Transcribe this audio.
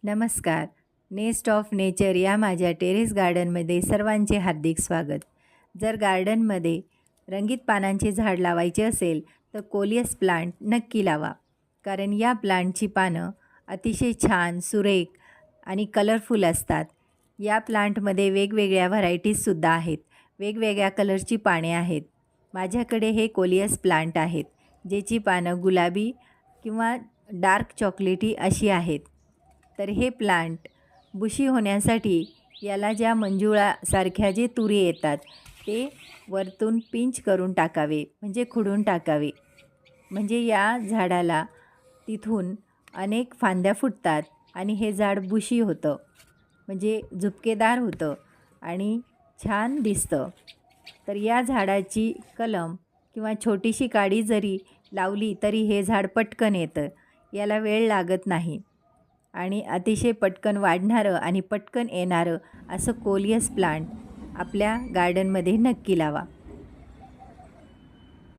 नमस्कार. Nest of nature या माझ्या टेरेस गार्डनमध्ये सर्वांचे हार्दिक स्वागत. जर गार्डनमध्ये रंगीत पानांचे झाड लावायचे असेल तर कोलियस प्लांट नक्की लावा. कारण या प्लांटची पानं अतिशय छान, सुरेख आणि कलरफुल असतात. या प्लांटमध्ये वेगवेगळ्या व्हरायटीजसुद्धा आहेत. वेगवेगळ्या कलरची पाने आहेत. माझ्याकडे हे कोलियस प्लांट आहेत, ज्याची पानं गुलाबी किंवा डार्क चॉकलेटी अशी आहेत. तर हे प्लांट बुशी होण्यासाठी याला ज्या मंजुळासारख्या जे तुरी येतात ते वरतून पिंच करून टाकावे, म्हणजे खुडून टाकावे. म्हणजे या झाडाला तिथून अनेक फांद्या फुटतात आणि हे झाड बुशी होतं, म्हणजे झुपकेदार होतं आणि छान दिसतं. तर या झाडाची कलम किंवा छोटीशी काडी जरी लावली तरी हे झाड पटकन येतं. याला वेळ लागत नाही आणि अतिशय पटकन वाढणारं आणि पटकन येणारं असं कोलियस प्लांट आपल्या गार्डनमध्ये नक्की लावा.